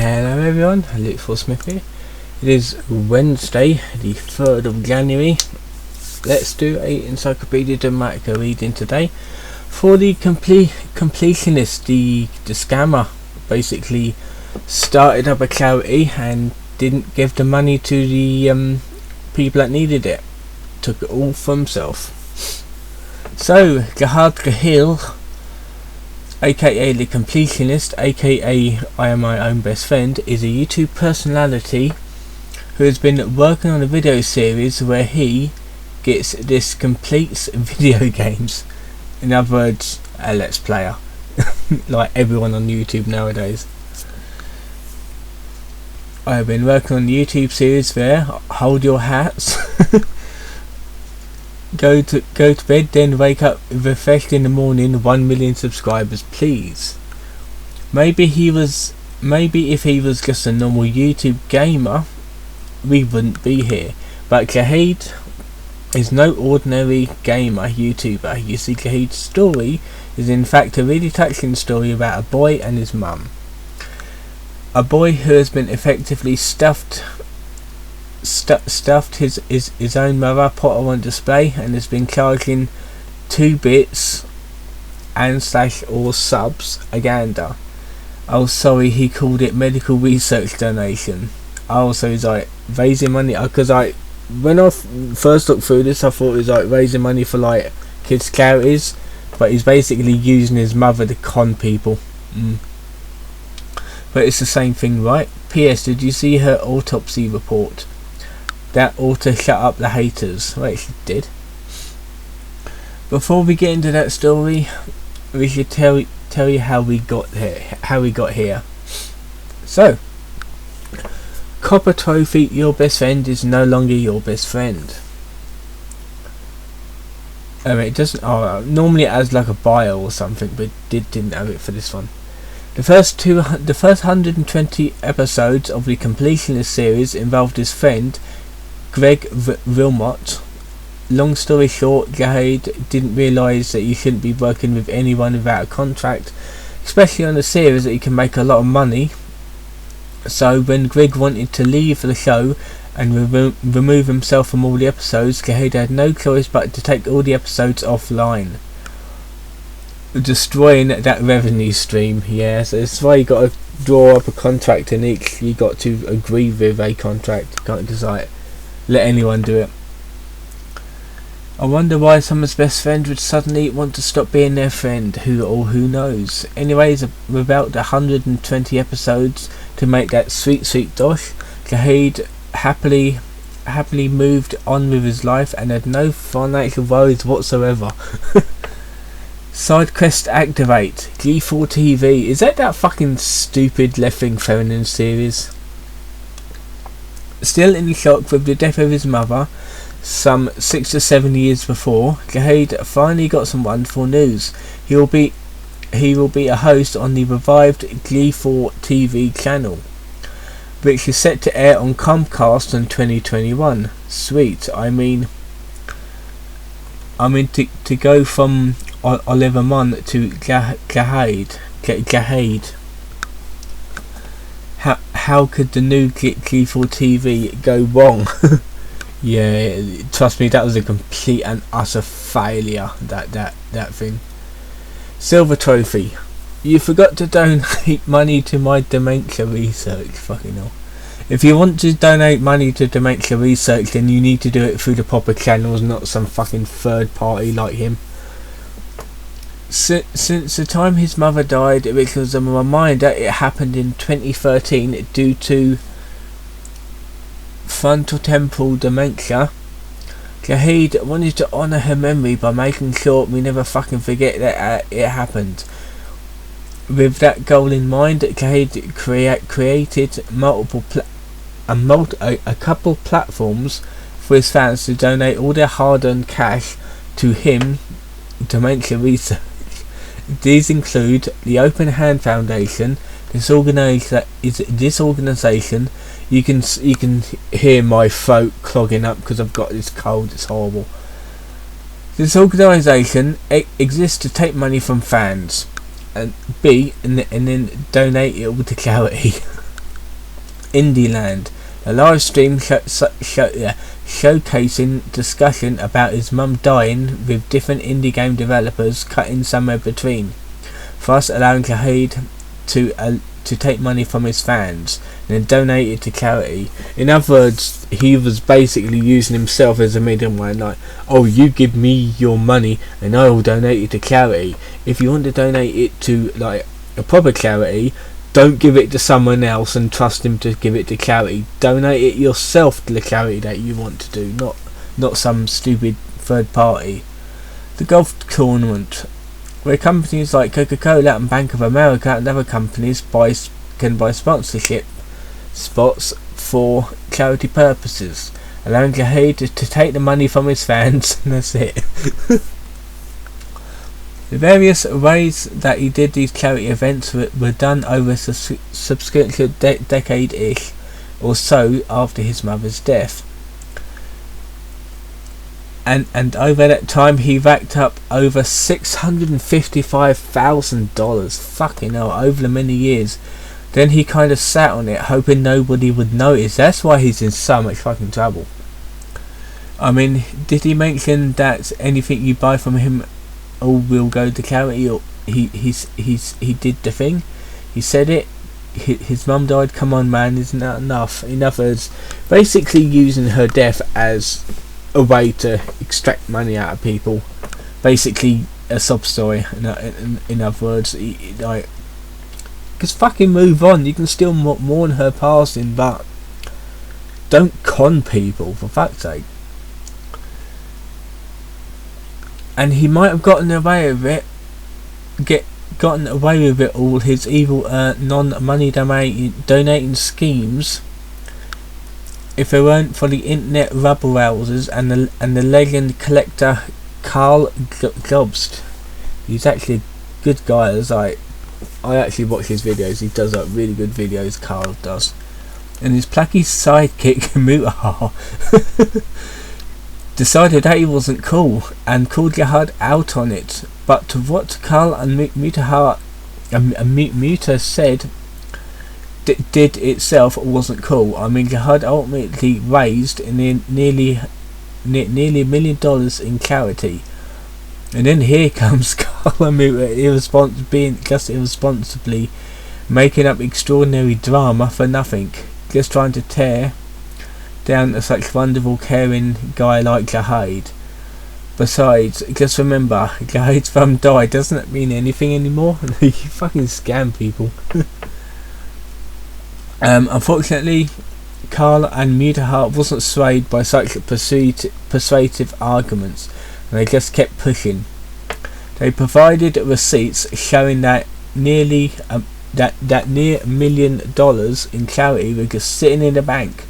Hello everyone, Luke Smith here. It is Wednesday, the 3rd of January. Let's do a Encyclopedia Dramatica reading today. For the Completionist, the scammer basically started up a charity and didn't give the money to the people that needed it. Took it all for himself. So, Gahad Gahil, aka the Completionist, aka I am my own best friend, is a YouTube personality who has been working on a video series where he completes video games. In other words, a let's player, like everyone on YouTube nowadays. I have been working on the YouTube series there. Hold your hats. Go to bed, then wake up refreshed in the morning. 1 million subscribers, please. Maybe if he was just a normal YouTube gamer, we wouldn't be here. But Gahid is no ordinary gamer YouTuber. You see, Gahid's story is in fact a really touching story about a boy and his mum. A boy who has been effectively stuffed his own mother, put her on display, and has been charging 2 bits and / or subs a gander. Oh sorry, he called it medical research donation. Oh, so he's like raising money, because when I first looked through this I thought it was like raising money for like kids charities, but he's basically using his mother to con people. But it's the same thing, right? PS, did you see her autopsy report? That ought to shut up the haters. Right, she did. Before we get into that story, we should tell you how we got here. So, Copper Trophy, your best friend is no longer your best friend. It doesn't. Normally it has like a bio or something, but it didn't have it for this one. The first 120 episodes of the Completionist series involved his friend Greg Wilmot. Long story short, Gahid didn't realise that you shouldn't be working with anyone without a contract, especially on a series that you can make a lot of money. So when Greg wanted to leave the show and remove himself from all the episodes, Gahid had no choice but to take all the episodes offline, destroying that revenue stream. Yeah, so that's why you got to draw up a contract, and each you got to agree with a contract. You can't just like let anyone do it. I wonder why someone's best friend would suddenly want to stop being their friend. Who knows? Anyways, without the 120 episodes to make that sweet dosh, Gahid happily moved on with his life and had no financial worries whatsoever. Side quest activate. G4 TV. Is that fucking stupid left-wing feminine series? Still in shock with the death of his mother some 6 to 7 years before, Gahid finally got some wonderful news. He will be a host on the revived G4 TV channel, which is set to air on Comcast in 2021. Sweet. I mean to go from Oliver Munn to Gahid. How could the new G4 TV go wrong? Yeah, trust me, that was a complete and utter failure. That thing. Silver trophy. You forgot to donate money to my dementia research. Fucking hell. If you want to donate money to dementia research, then you need to do it through the proper channels, not some fucking third party like him. Since the time his mother died, which was a reminder it happened in 2013 due to frontotemporal dementia, Gahid wanted to honour her memory by making sure we never fucking forget that it happened. With that goal in mind, Gahid created a couple platforms for his fans to donate all their hard-earned cash to him, dementia research. These include the Open Hand Foundation. This organisation, you can hear my throat clogging up because I've got this cold. It's horrible. This organisation exists to take money from fans and then donate it all to charity. Indieland, a live stream showcasing discussion about his mum dying, with different indie game developers cutting somewhere between, thus allowing Shahid to take money from his fans and then donate it to charity. In other words, he was basically using himself as a middleman, like, oh, you give me your money and I will donate it to charity. If you want to donate it to like a proper charity, don't give it to someone else and trust him to give it to charity. Donate it yourself to the charity that you want to do, not some stupid third party. The golf tournament, where companies like Coca-Cola and Bank of America and other companies can buy sponsorship spots for charity purposes, allowing Shahid to take the money from his fans, and that's it. The various ways that he did these charity events were done over a subsequent decade-ish or so after his mother's death. And over that time he racked up over $655,000. Fucking hell, over the many years. Then he kind of sat on it, hoping nobody would notice. That's why he's in so much fucking trouble. I mean, did he mention that anything you buy from him all will go to charity? Or he did the thing? He said it. His mum died. Come on, man, isn't that enough? In other words, basically using her death as a way to extract money out of people. Basically a sob story. In other words, like, just fucking move on. You can still mourn her passing, but don't con people, for fuck's sake. And he might have gotten away with it, all his evil non-money donating schemes, if it weren't for the internet rabble-rousers and the legend collector Carl Jobst. He's actually a good guy. I actually watch his videos. He does like really good videos, Carl does. And his plucky sidekick Mutahar decided that he wasn't cool and called Jihad out on it. But to what Carl and Mutahar Muta said did itself wasn't cool. I mean, Jihad ultimately raised nearly $1 million in charity, and then here comes Carl Muta irresponsibly making up extraordinary drama for nothing, just trying to tear down a such wonderful, caring guy like Jihad. Besides, just remember, Jihad's mum died. Doesn't that mean anything anymore? You fucking scam people. Unfortunately, Carl and Mutahar wasn't swayed by such persuasive arguments, and they just kept pushing. They provided receipts showing that near $1 million in charity were just sitting in the bank,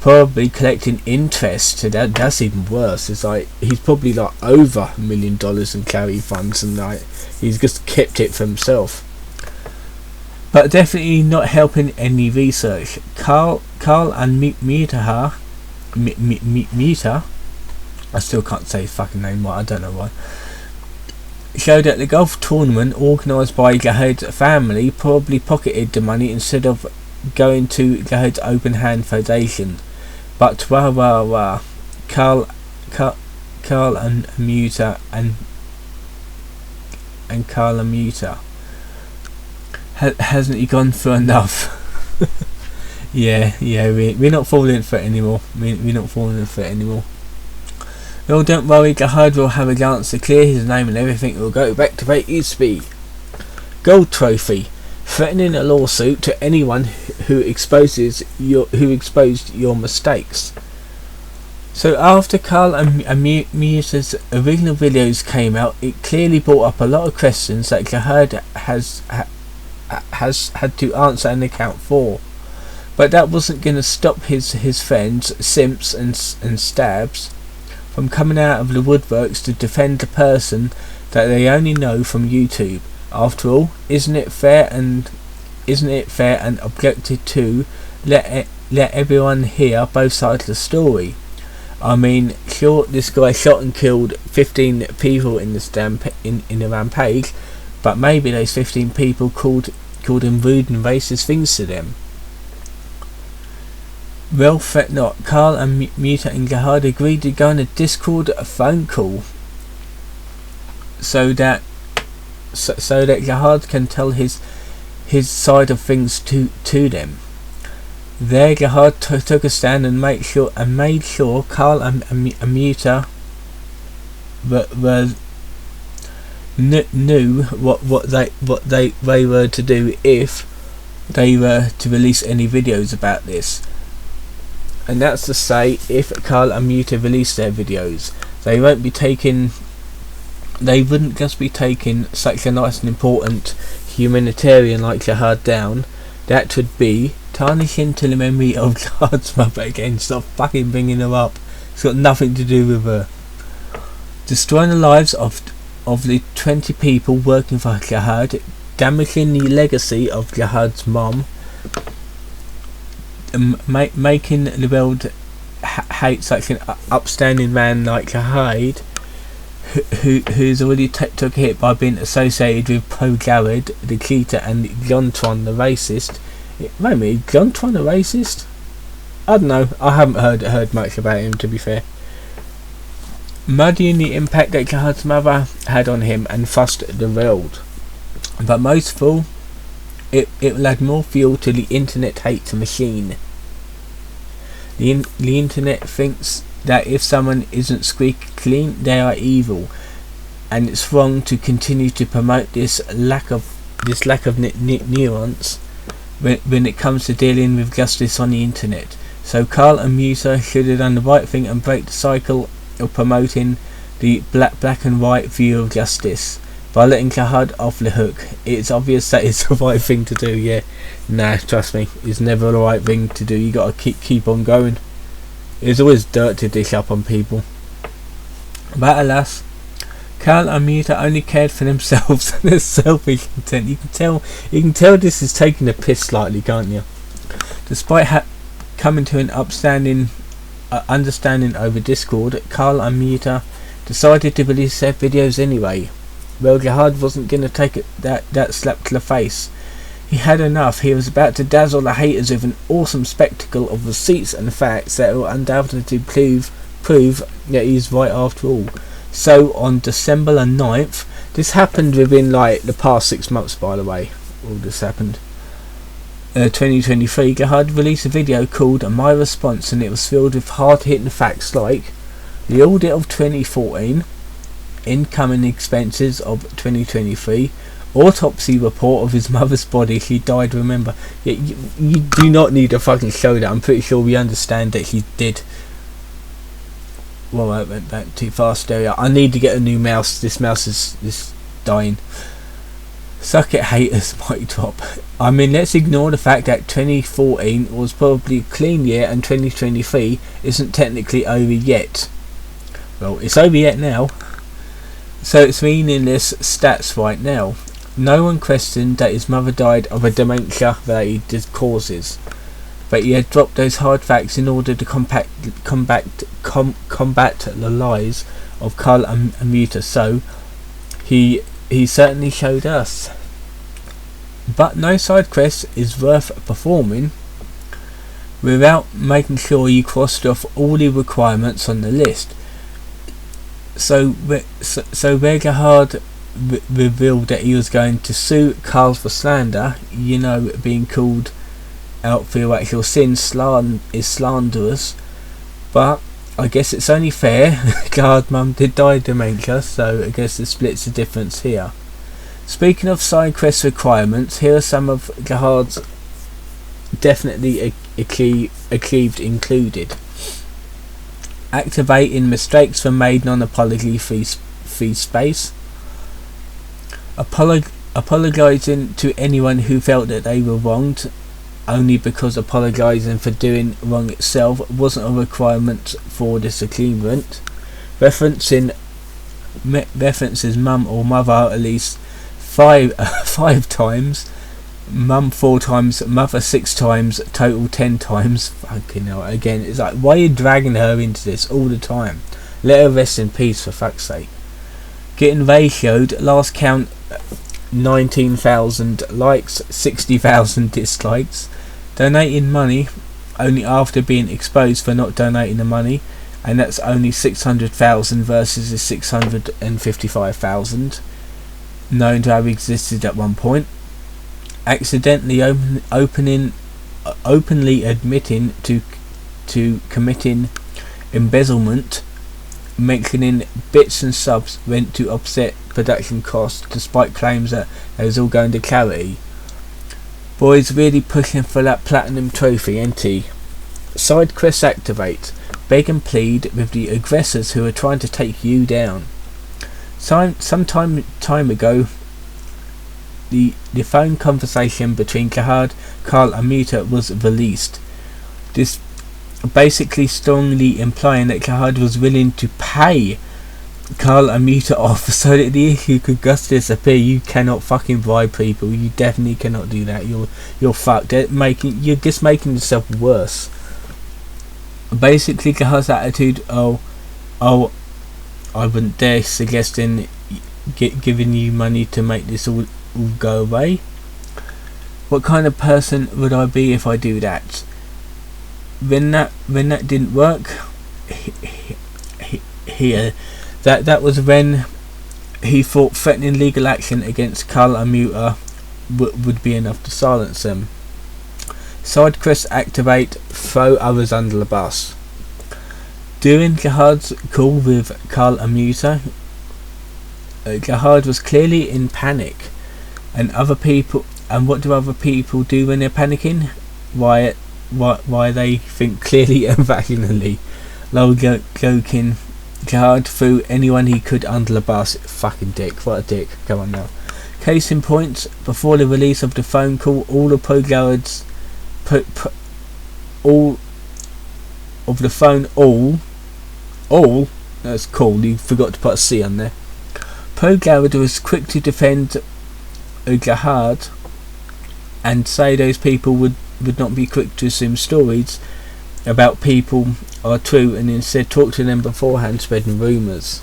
probably collecting interest. That's even worse. It's like he's probably like over $1 million in charity funds, and like he's just kept it for himself. But definitely not helping any research. Carl and Muta, I still can't say his fucking name right, I don't know why, showed that the golf tournament organised by Jihad's family probably pocketed the money instead of going to Jihad's Open Hand Foundation. But Carl and Muta and Carl and Muta, hasn't he gone for enough? yeah, we're not falling for it anymore. We're not falling for it anymore. Well, don't worry, Jihad will have a chance to clear his name and everything will go back to where it used to be. Gold trophy, threatening a lawsuit to anyone who exposed your mistakes. So after Carl and Muta's original videos came out, it clearly brought up a lot of questions that Jihad has had to answer and account for. But that wasn't going to stop his friends, Simps and Stabs, from coming out of the woodworks to defend the person that they only know from YouTube. After all, isn't it fair and objective to let everyone hear both sides of the story? I mean, sure, this guy shot and killed 15 people in the rampage, but maybe those 15 people called him rude and racist things to them. Well, fret not. Carl and Muta and Gerhard agreed to go on a Discord phone call so that Gerhard can tell his side of things to them. There, Gerhard took a stand and made sure Carl and Muta knew what they were to do if they were to release any videos about this. And that's to say, if Carl and Muta release their videos, they wouldn't just be taking such a nice and important humanitarian like Gerhard down. That would be tarnishing to the memory of Gerhard's mother again. Stop fucking bringing her up. It's got nothing to do with her. Destroying the lives of the 20 people working for Gerhard, damaging the legacy of Gerhard's mom, making the world hate such an upstanding man like Gerhard, who's already took a hit by being associated with Pro Jared, the cheater, and Jontron, the racist. Wait a minute, Jontron, the racist? I don't know. I haven't heard much about him, to be fair. Muddying the impact that Gerhard's mother had on him and fussed the world. But most of all, it will add more fuel to the internet hate machine. The internet thinks that if someone isn't squeaky clean, they are evil, and it's wrong to continue to promote this lack of nuance when it comes to dealing with justice on the internet. So Carl and Musa should have done the right thing and break the cycle of promoting the black and white view of justice by letting Gerhard off the hook. It's obvious that it's the right thing to do. Yeah, nah, trust me, it's never the right thing to do. You gotta keep on going. There's always dirt to dish up on people. But alas, Carl and Muta only cared for themselves and their selfish intent. You can tell this is taking a piss slightly, can't you? Despite coming to an understanding over Discord, Carl and Muta decided to release their videos anyway. Well, Gerhard wasn't going to take that slap to the face. He had enough. He was about to dazzle the haters with an awesome spectacle of receipts and facts that will undoubtedly prove that he's right after all. So on December the 9th, this happened within like the past 6 months, by the way. All this happened. 2023, Gerhard released a video called My Response, and it was filled with hard-hitting facts like the audit of 2014, incoming expenses of 2023, autopsy report of his mother's body. She died, remember. You do not need to fucking show that. I'm pretty sure we understand that she did. Well, I went back too fast there. I need to get a new mouse. This mouse is dying. Suck it, haters, mighty top. I mean, let's ignore the fact that 2014 was probably a clean year and 2023 isn't technically over yet. Well, it's over yet now, so it's meaningless stats right now. No one questioned that his mother died of a dementia-related causes, but he had dropped those hard facts in order to combat the lies of Carl and Muta. So he certainly showed us. But no side quest is worth performing without making sure you crossed off all the requirements on the list. So where Gerhard revealed that he was going to sue Carl for slander, being called out for your actual sin is slanderous, but I guess it's only fair. Gerhard's mum did die of dementia, so I guess it splits the difference here. Speaking of side quest requirements, here are some of Gerhard's definitely achieved included. Activating mistakes for made non-apology free space. Apologising to anyone who felt that they were wronged, only because apologising for doing wrong itself wasn't a requirement for this achievement. References mum or mother at least five times, mum 4 times, mother 6 times, total 10 times. Fucking hell, again, it's like, why are you dragging her into this all the time? Let her rest in peace, for fuck's sake. Getting ratioed, last count 19,000 likes, 60,000 dislikes. Donating money, only after being exposed for not donating the money, and that's only 600,000 versus the 655,000 known to have existed at one point. Accidentally openly admitting to committing embezzlement, mentioning bits and subs went to offset production costs despite claims that it was all going to charity. Boys really pushing for that platinum trophy, ain't he? Side quest activate. Beg and plead with the aggressors who are trying to take you down. Some time ago, the phone conversation between Carl and Muta was released. This basically strongly implying that Carl was willing to pay Carl and Muta off so that the issue could just disappear. You cannot fucking bribe people. You definitely cannot do that. You're fucked. You're just making yourself worse. Basically, Carl's attitude, I wouldn't dare suggesting giving you money to make this all go away. What kind of person would I be if I do that? When that didn't work, that was when he thought threatening legal action against Carl and Muta would be enough to silence them. Side quest activate, throw others under the bus. During Gerhard's call with Carl and Muta, Gerhard was clearly in panic, and what do other people do when they're panicking? Why they think clearly and rationally. Lol joking. Gerhard threw anyone he could under the bus. Fucking dick, what a dick. Come on now. Case in point, before the release of the phone call, all the pro-Gerhards all of the phone all that's cool, you forgot to put a C on there. Pro-Gerhard was quick to defend Gerhard and say those people would not be quick to assume stories about people are true and instead talk to them beforehand, spreading rumours.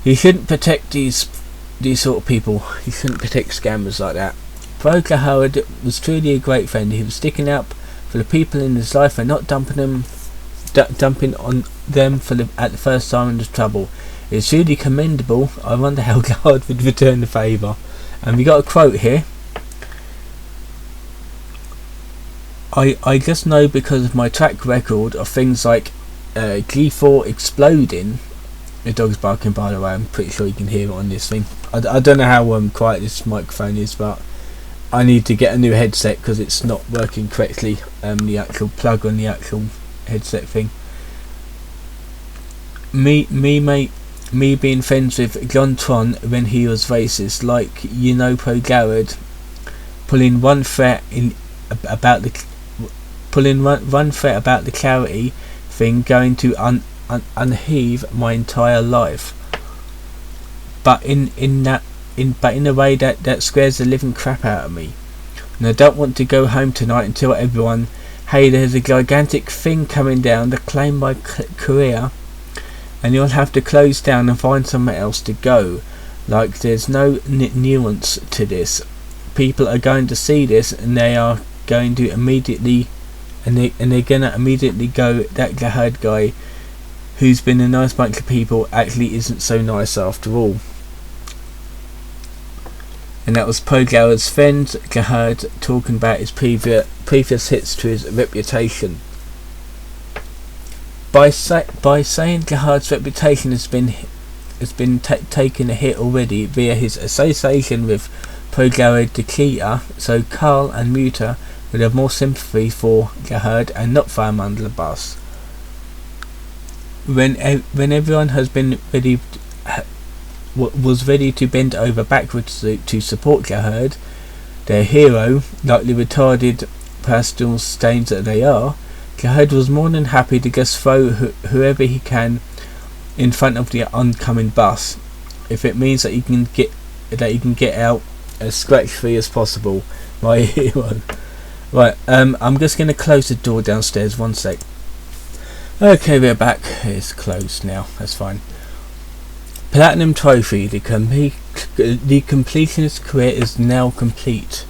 He shouldn't protect these sort of people. He shouldn't protect scammers like that. Pro-Gerhard was truly a great friend. He was sticking up for the people in his life and not dumping on them at the first sign of trouble. It's really commendable. I wonder how Gerhard would return the favour. And we got a quote here. I just know because of my track record of things like G4 exploding. The dog's barking, by the way. I'm pretty sure you can hear it on this thing. I don't know how quiet this microphone is, but I need to get a new headset because it's not working correctly. The actual plug on the actual headset thing. Me being friends with John Tron when he was racist, like Pro-Gerhard, pulling one threat about the charity thing, going to unheave my entire life. But in a way that scares the living crap out of me. And I don't want to go home tonight and tell everyone, hey, there's a gigantic thing coming down to claim my career, and you'll have to close down and find somewhere else to go. Like, there's no nuance to this. People are going to see this and they are going to immediately they're gonna immediately go, that Gerhard guy who's been a nice bunch of people actually isn't so nice after all. And that was Pro-Gerhard's friend Gerhard talking about his previous hits to his reputation. By saying Gerhard's reputation has been taken a hit already via his association with Pro-Gerhard the cheater, so Carl and Muta would have more sympathy for Gerhard and not throw him under the bus. When everyone has been ready, was ready to bend over backwards to support Gerhard, their hero, like the retarded personal stains that they are, Gerhard was more than happy to just throw whoever he can in front of the oncoming bus, if it means that he can get out as scratch free as possible. My hero. Right, I'm just going to close the door downstairs, one sec. Okay, we're back. It's closed now, that's fine. Platinum Trophy, the completionist career is now complete.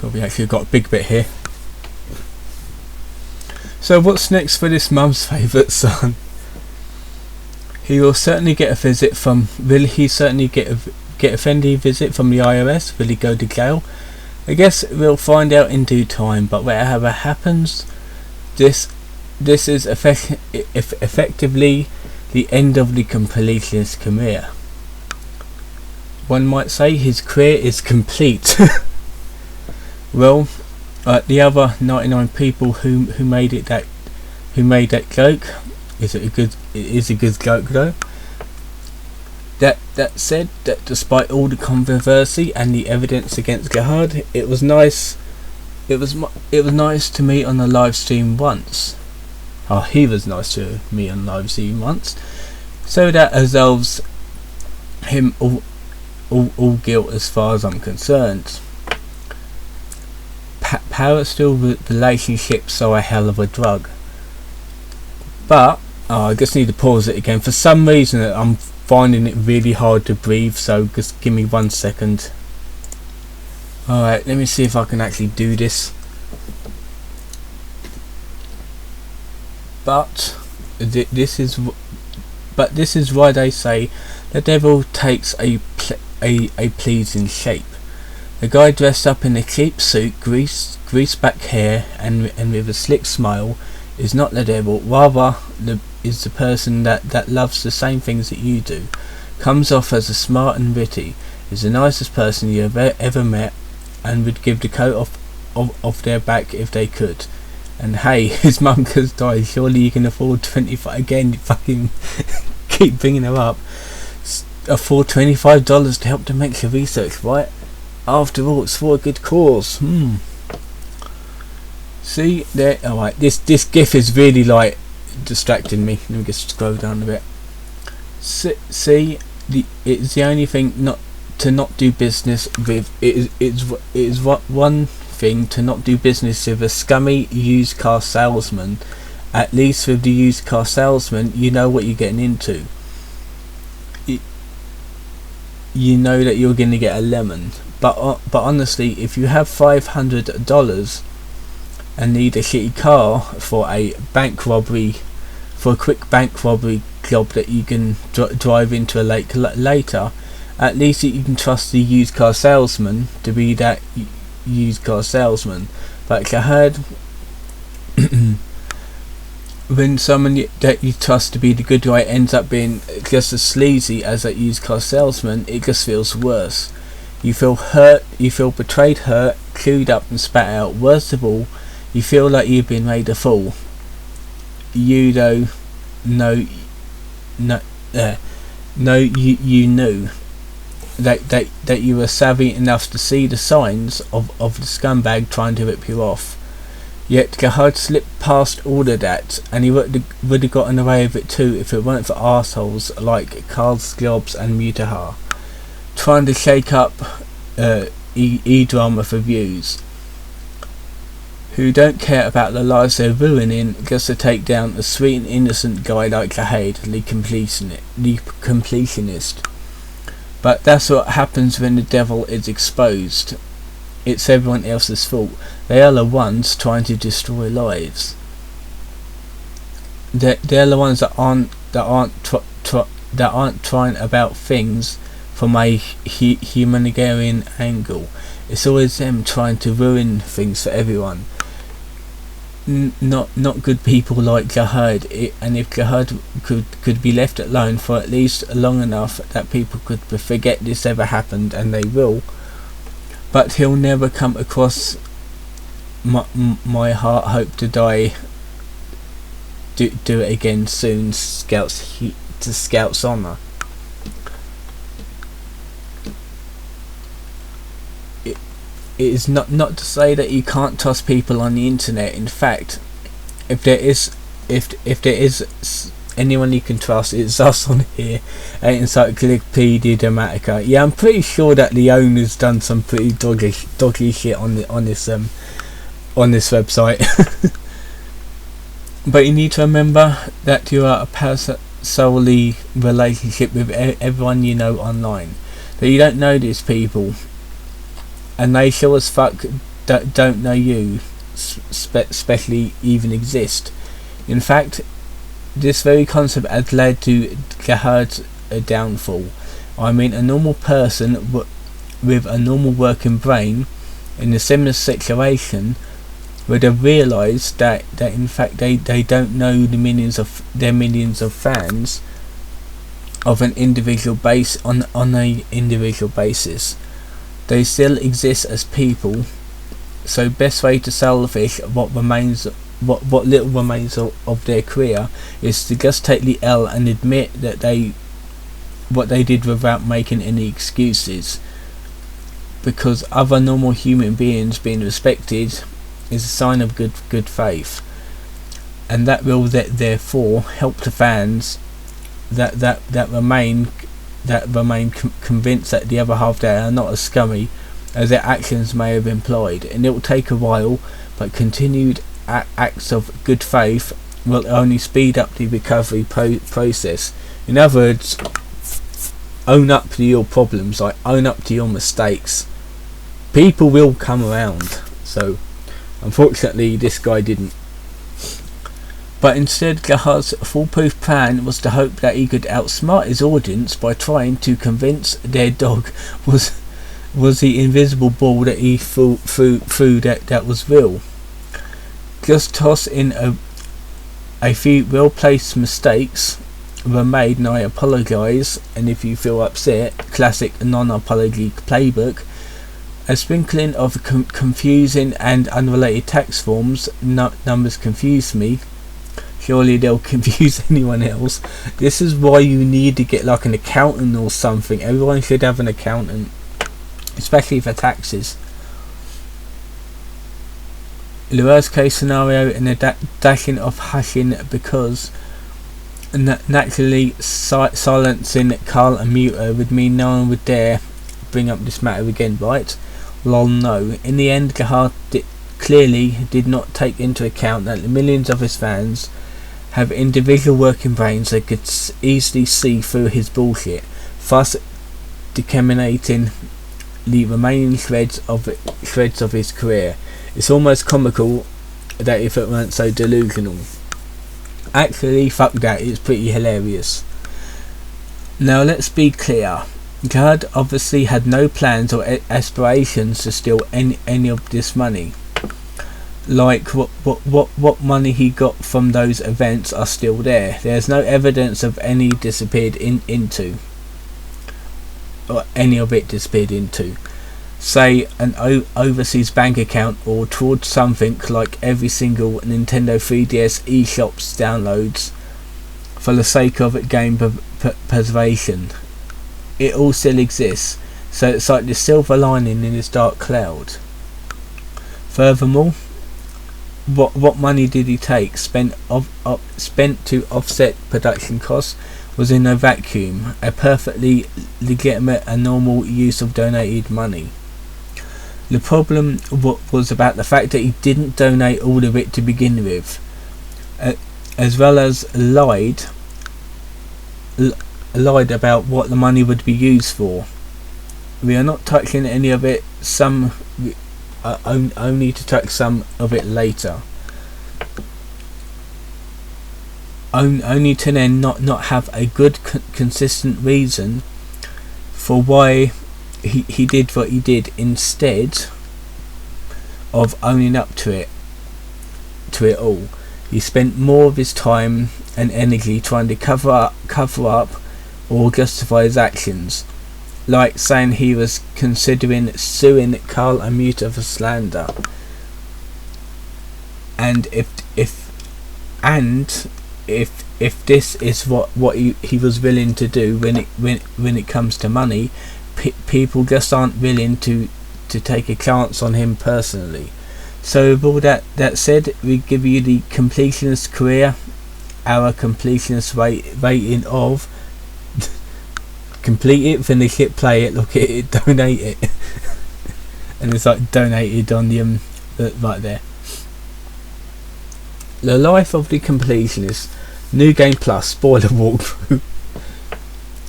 God, we actually got a big bit here. So what's next for this mum's favourite son? He will certainly get a visit from... Will he certainly get a friendly visit from the IRS? Will he go to jail? I guess we'll find out in due time, but whatever happens, this is effectively the end of the completionist career. One might say his career is complete. Well, the other 99 people who made that joke, is a good joke though. That said, that despite all the controversy and the evidence against Gerhard, it was nice to meet on a live stream once. Oh, he was nice to me on live stream once. So that absolves him all guilt as far as I'm concerned. Parasocial relationships are a hell of a drug. But I just need to pause it again. For some reason I'm finding it really hard to breathe, so just give me 1 second. Alright, let me see if I can actually do this. But this is why they say the devil takes a pleasing shape. The guy dressed up in a cheap suit, greased back hair and with a slick smile is not the devil, rather is the person that loves the same things that you do, comes off as a smart and witty, is the nicest person you have ever met, and would give the coat off their back if they could. And hey, his mum just died, surely you can afford 25, again, fucking keep bringing her up, afford $25 to help to make the research, right? After all, it's for a good cause. See there. Alright, this GIF is really like distracting me. Let me just scroll down a bit. See, it's the only thing not do business with. It is one thing to not do business with a scummy used car salesman. At least with the used car salesman, you know what you're getting into. You know that you're going to get a lemon. But honestly, if you have $500 and need a shitty car for a bank robbery, for a quick bank robbery job that you can drive into a lake later, at least you can trust the used car salesman to be that used car salesman. Like I heard, when someone that you trust to be the good guy ends up being just as sleazy as that used car salesman, it just feels worse. You feel hurt, you feel betrayed, hurt, chewed up and spat out. Worst of all, you feel like you've been made a fool. You though know you knew that you were savvy enough to see the signs of the scumbag trying to rip you off. Yet Gerhard slipped past all of that, and he would have gotten away with it too if it weren't for arseholes like Carl Jobs and Mutahar, trying to shake up e-drama for views, who don't care about the lives they're ruining just to take down a sweet and innocent guy like Gerhard, the completionist. But that's what happens when the devil is exposed. It's everyone else's fault. They are the ones trying to destroy lives. They're the ones that aren't trying about things from a humanitarian angle. It's always them trying to ruin things for everyone. Not good people like Gerhard. And if Gerhard could be left alone for at least long enough that people could forget this ever happened, and they will. But he'll never come across my heart hope to die. Do it again soon, Scout's honour. It is not to say that you can't trust people on the internet. In fact, if there is anyone you can trust, it's us on here at Encyclopedia Dramatica. Yeah, I'm pretty sure that the owner's done some pretty dodgy shit on this website. But you need to remember that you are a parasocial relationship with everyone you know online. That you don't know these people, and they sure as fuck don't know you especially even exist. In fact, this very concept has led to Gerhard's downfall. I mean, a normal person with a normal working brain in a similar situation would have realised that in fact they don't know the millions of fans of an individual on a individual basis. They still exist as people, so best way to salvage what little remains of their career is to just take the L and admit that what they did without making any excuses, because other normal human beings being respected is a sign of good faith, and that will therefore help the fans that remain convinced that the other half there are not as scummy as their actions may have implied. And it will take a while, but continued acts of good faith will only speed up the recovery process. In other words, own up to your problems, like own up to your mistakes. People will come around. So unfortunately this guy didn't. But instead, Gerhard's foolproof plan was to hope that he could outsmart his audience by trying to convince their dog was the invisible ball that he threw that was real. Just toss in a few well-placed mistakes were made, and I apologise, and if you feel upset, classic non-apology playbook. A sprinkling of confusing and unrelated tax forms. Numbers confuse me. Surely they'll confuse anyone else. This is why you need to get like an accountant or something. Everyone should have an accountant, especially for taxes. The worst case scenario in a dashing of hushing, because naturally silencing Carl and Muta would mean no one would dare bring up this matter again, right? Lol, no. In the end, Gerhard clearly did not take into account that the millions of his fans have individual working brains that could easily see through his bullshit, thus disseminating the remaining shreds of his career. It's almost comical that if it weren't so delusional. Actually, fuck that, it's pretty hilarious. Now let's be clear. Gerhard obviously had no plans or aspirations to steal any of this money. Like what money he got from those events are still there. There's no evidence of any disappeared into, or any of it disappeared into, say, an overseas bank account, or towards something like every single Nintendo 3DS eShops downloads for the sake of game preservation. It all still exists, so it's like the silver lining in this dark cloud. Furthermore, what money did he take spent to offset production costs was in a vacuum, a perfectly legitimate and normal use of donated money. The problem was about the fact that he didn't donate all of it to begin with, as well as lied about what the money would be used for. We are not touching any of it, only to touch some of it later. Only to then not have a good consistent reason for why he did what he did, instead of owning up to it all. He spent more of his time and energy trying to cover up or justify his actions, like saying he was considering suing Carl and Muta for slander. And if this is what he was willing to do when it comes to money, people just aren't willing to take a chance on him personally. So with all that said, we give you the completionist career, our completionist rating of complete it, finish it, play it, look at it, donate it. And it's like donated on the right there. The Life of the Completionist, New Game Plus, spoiler walkthrough.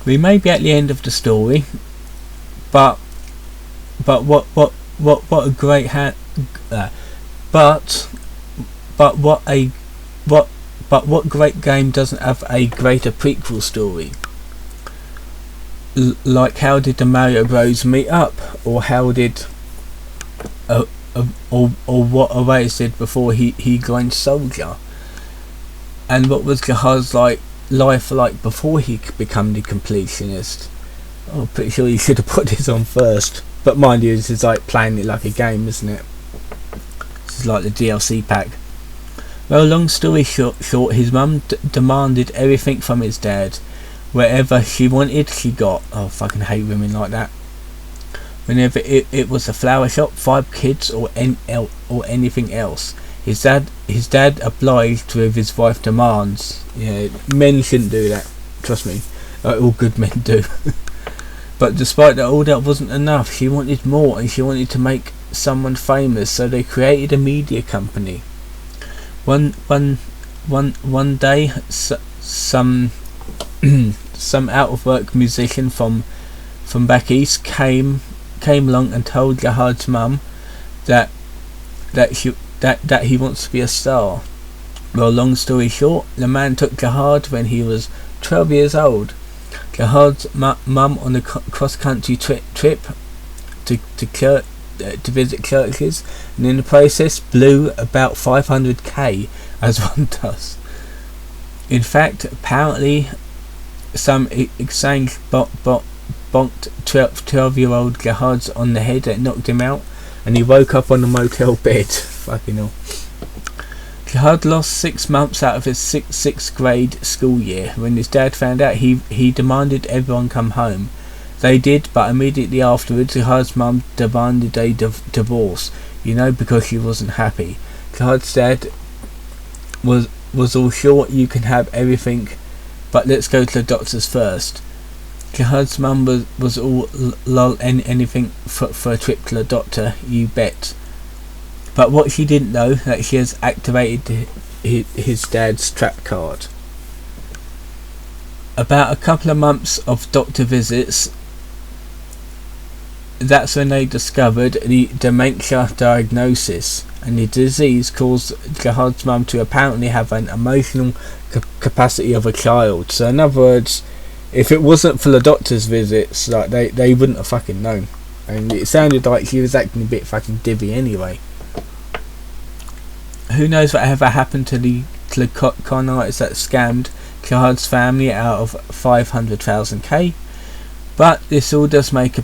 We may be at the end of the story, but what a great But but what a what but what great game doesn't have a greater prequel story? Like, how did the Mario Bros meet up, or how did or what Arrayz did before he joined Soldier, and what was Jihad's life like before he could become the Completionist? I'm pretty sure you should have put this on first, but mind you, this is like playing it like a game, isn't it? This is like the DLC pack. Well, long story short, his mum demanded everything from his dad. Wherever she wanted, she got. Oh, I fucking hate women like that. Whenever it was a flower shop, 5 kids, or anything else, his dad obliged with his wife's demands. Yeah, men shouldn't do that. Trust me, all good men do. But despite that, all that wasn't enough. She wanted more, and she wanted to make someone famous. So they created a media company. One day, some out of work musician from back east came along and told Jihad's mum that he wants to be a star. Well, long story short, the man took Jihad when he was 12 years old. Jihad's mum on a cross country trip to visit churches, and in the process blew about 500k, as one does. In fact, apparently some exchange bonked 12-year-old Jihad's on the head that knocked him out, and he woke up on a motel bed. Fucking hell. Jihad lost 6 months out of his 6th grade school year. When his dad found out, he demanded everyone come home. They did, but immediately afterwards, Jihad's mum demanded a divorce, because she wasn't happy. Jihad's dad was all sure, you can have everything, but let's go to the doctors first. Jihad's mum was all lol, anything for a trip to the doctor, you bet. But what she didn't know, that she has activated his dad's trap card. About a couple of months of doctor visits, that's when they discovered the dementia diagnosis, and the disease caused Jihad's mum to apparently have an emotional capacity of a child. So in other words, if it wasn't for the doctor's visits, like they wouldn't have fucking known. And it sounded like she was acting a bit fucking divvy anyway. Who knows what ever happened to the con artist that scammed Jihad's family out of 500,000k, but this all does make a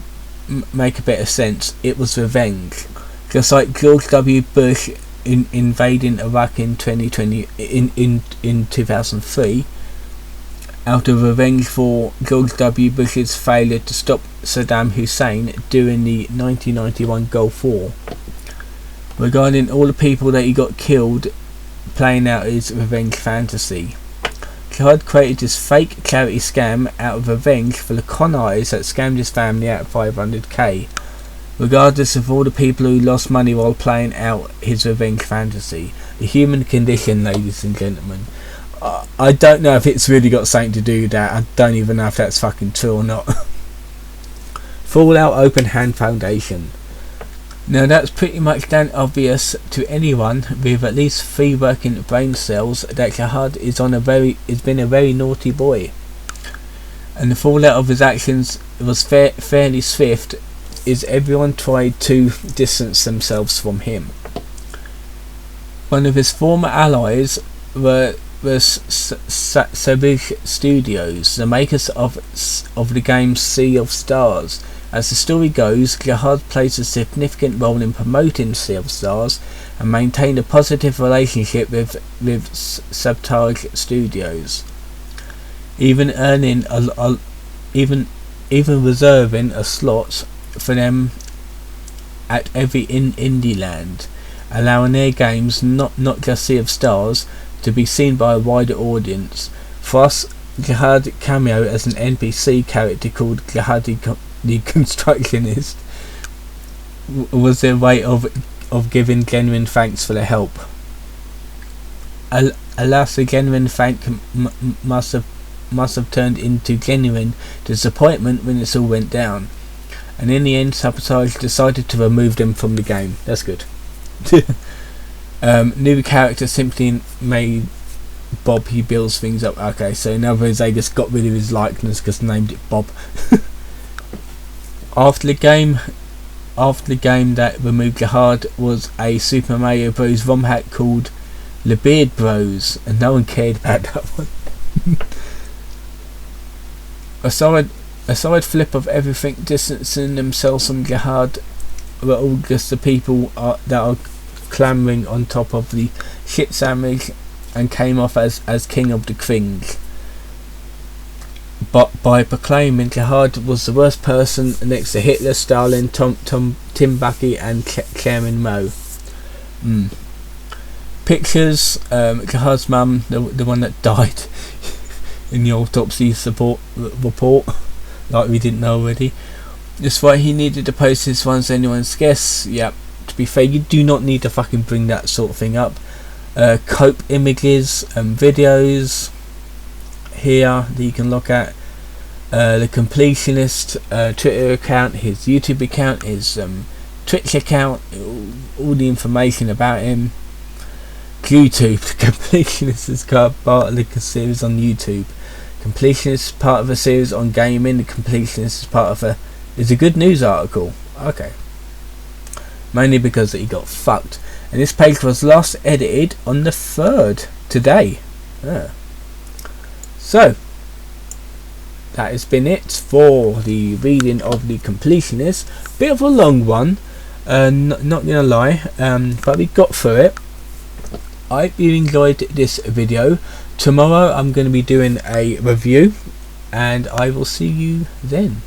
bit of sense. It was revenge, just like George W. Bush invading Iraq in 2020 in 2003, out of revenge for George W. Bush's failure to stop Saddam Hussein during the 1991 Gulf War. Regarding all the people that he got killed playing out his revenge fantasy, Jihad created this fake charity scam out of revenge for the con artists that scammed his family out of 500k, regardless of all the people who lost money while playing out his revenge fantasy. The human condition, ladies and gentlemen. I don't know if it's really got something to do with that. I don't even know if that's fucking true or not. Fallout Open Hand Foundation. Now that's pretty much damn obvious to anyone with at least 3 working brain cells that Jihad is been a very naughty boy, and the fallout of his actions was fairly swift, is everyone tried to distance themselves from him. One of his former allies was Savage Studios, the makers of the game Sea of Stars. As the story goes, Jihad plays a significant role in promoting Sea of Stars and maintained a positive relationship with Sabotage Studios, even reserving a slot for them at every indie land, allowing their games, not just Sea of Stars, to be seen by a wider audience. For us, Jihad cameo as an NPC character called Jihad the Constructionist was their way of giving genuine thanks for their help. Alas, the genuine thank must have turned into genuine disappointment when this all went down, and in the end Sabotage decided to remove them from the game. That's good. New character simply made Bob. He builds things up. Okay, so in other words, they just got rid of his likeness because named it Bob. After the game that removed Gerhard was a Super Mario Bros. ROM hack called The Beard Bros, and no one cared about that one. a solid flip of everything distancing themselves from Gerhard were all just the people that are clambering on top of the shit sandwich and came off as king of the cringe. But by proclaiming Gerhard was the worst person next to Hitler, Stalin, Tim Bucky and Chairman Mao. Pictures, Gerhard's mum, the one that died in the autopsy report, like we didn't know already. That's why he needed to post this one's anyone's guess. Yep, to be fair, you do not need to fucking bring that sort of thing up. Cope images and videos here that you can look at. The Completionist Twitter account, his YouTube account, his Twitch account, all the information about him. YouTube, the Completionist is part of the series on YouTube. Completionist is part of a series on gaming. The Completionist is part of is a good news article. Okay. Mainly because he got fucked. And this page was last edited on the 3rd, today. So, that has been it for the reading of the Completionist. Bit of a long one, not gonna lie, but we got through it. I hope you enjoyed this video. Tomorrow I'm going to be doing a review, and I will see you then.